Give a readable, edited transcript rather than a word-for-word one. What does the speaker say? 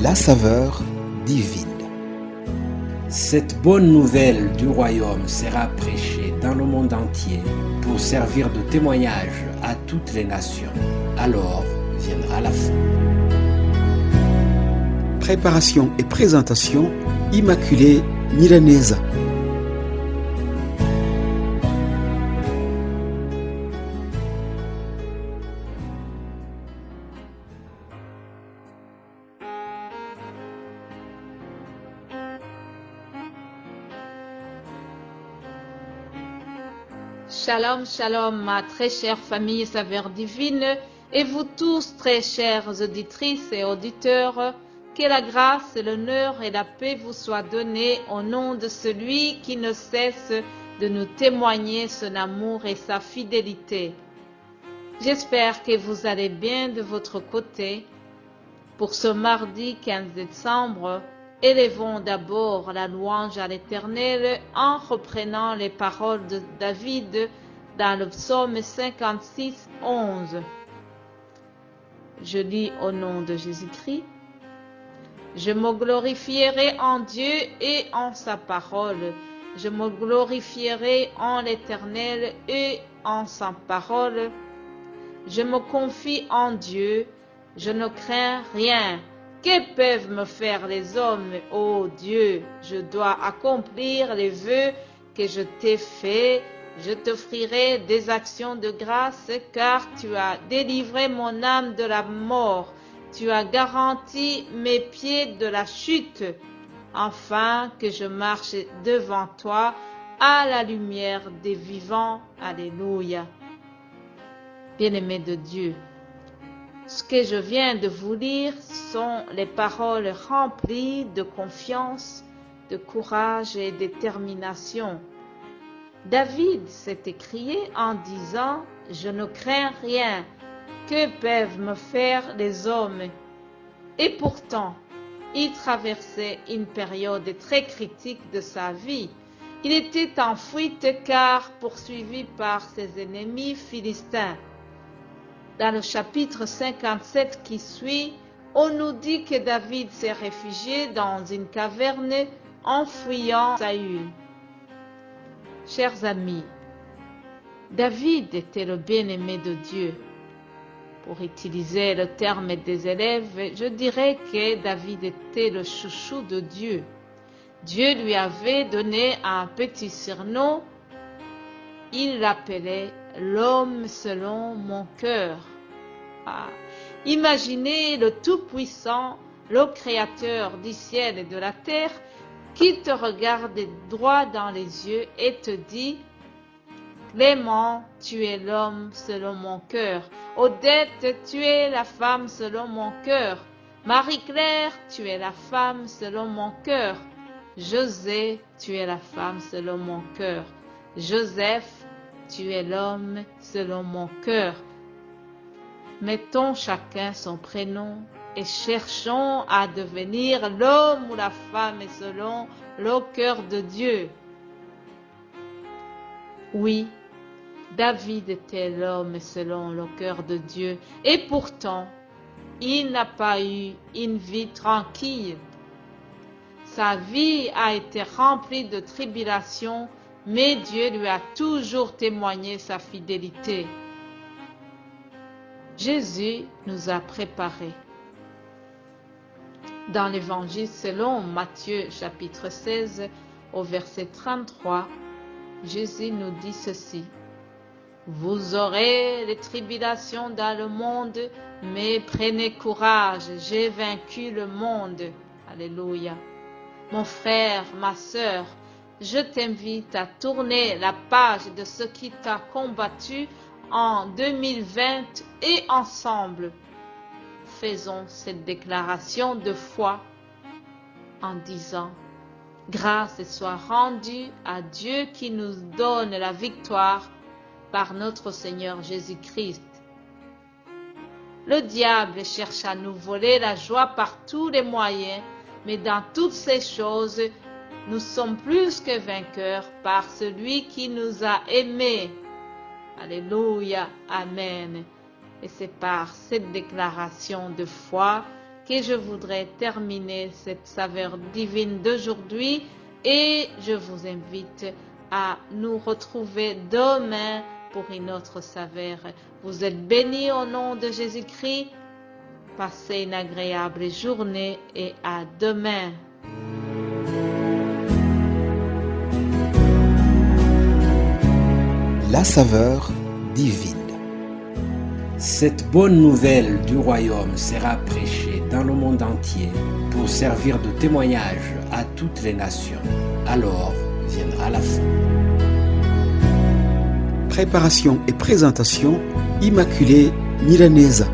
la saveur divine. Cette bonne nouvelle du royaume sera prêchée dans le monde entier pour servir de témoignage à toutes les nations. Alors viendra la fin. Préparation et présentation, Immaculée Milanesa. Shalom, shalom, ma très chère famille Saveur Divine, et vous tous, très chères auditrices et auditeurs, que la grâce, l'honneur et la paix vous soient donnés au nom de celui qui ne cesse de nous témoigner son amour et sa fidélité. J'espère que vous allez bien de votre côté. Pour ce mardi 15 décembre, élevons d'abord la louange à l'Éternel en reprenant les paroles de David dans le psaume 56, 11. Je lis au nom de Jésus-Christ. Je me glorifierai en Dieu et en sa parole. Je me glorifierai en l'Éternel et en sa parole. Je me confie en Dieu. Je ne crains rien. Que peuvent me faire les hommes, ô Dieu? Je dois accomplir les vœux que je t'ai faits. Je t'offrirai des actions de grâce, car tu as délivré mon âme de la mort. Tu as garanti mes pieds de la chute, afin que je marche devant toi à la lumière des vivants. Alléluia. Bien-aimés de Dieu, ce que je viens de vous lire sont les paroles remplies de confiance, de courage et de détermination. David s'est écrié en disant « Je ne crains rien, que peuvent me faire les hommes ?» Et pourtant, il traversait une période très critique de sa vie. Il était en fuite car poursuivi par ses ennemis philistins. Dans le chapitre 57 qui suit, on nous dit que David s'est réfugié dans une caverne en fuyant Saül. Chers amis, David était le bien-aimé de Dieu. Pour utiliser le terme des élèves, je dirais que David était le chouchou de Dieu. Dieu lui avait donné un petit surnom. Il l'appelait l'homme selon mon cœur. Ah, imaginez le Tout-Puissant, le Créateur du ciel et de la terre, qui te regarde droit dans les yeux et te dit « Clément, tu es l'homme selon mon cœur. Odette, tu es la femme selon mon cœur. Marie-Claire, tu es la femme selon mon cœur. José, tu es la femme selon mon cœur. Joseph, tu es l'homme selon mon cœur. » Mettons chacun son prénom et cherchons à devenir l'homme ou la femme selon le cœur de Dieu. Oui, David était l'homme selon le cœur de Dieu et pourtant, il n'a pas eu une vie tranquille. Sa vie a été remplie de tribulations, mais Dieu lui a toujours témoigné sa fidélité. Jésus nous a préparés. Dans l'évangile selon Matthieu chapitre 16 au verset 33, Jésus nous dit ceci. Vous aurez les tribulations dans le monde, mais prenez courage, j'ai vaincu le monde. Alléluia. Mon frère, ma sœur, je t'invite à tourner la page de ce qui t'a combattu en 2020 et ensemble, faisons cette déclaration de foi en disant « Grâce soit rendue à Dieu qui nous donne la victoire par notre Seigneur Jésus-Christ. » Le diable cherche à nous voler la joie par tous les moyens, mais dans toutes ces choses, nous sommes plus que vainqueurs par celui qui nous a aimés. Alléluia, Amen. Et c'est par cette déclaration de foi que je voudrais terminer cette saveur divine d'aujourd'hui et je vous invite à nous retrouver demain pour une autre saveur. Vous êtes bénis au nom de Jésus-Christ. Passez une agréable journée et à demain. La saveur divine. Cette bonne nouvelle du royaume sera prêchée dans le monde entier pour servir de témoignage à toutes les nations. Alors viendra la fin. Préparation et présentation, Immaculée Niraneza.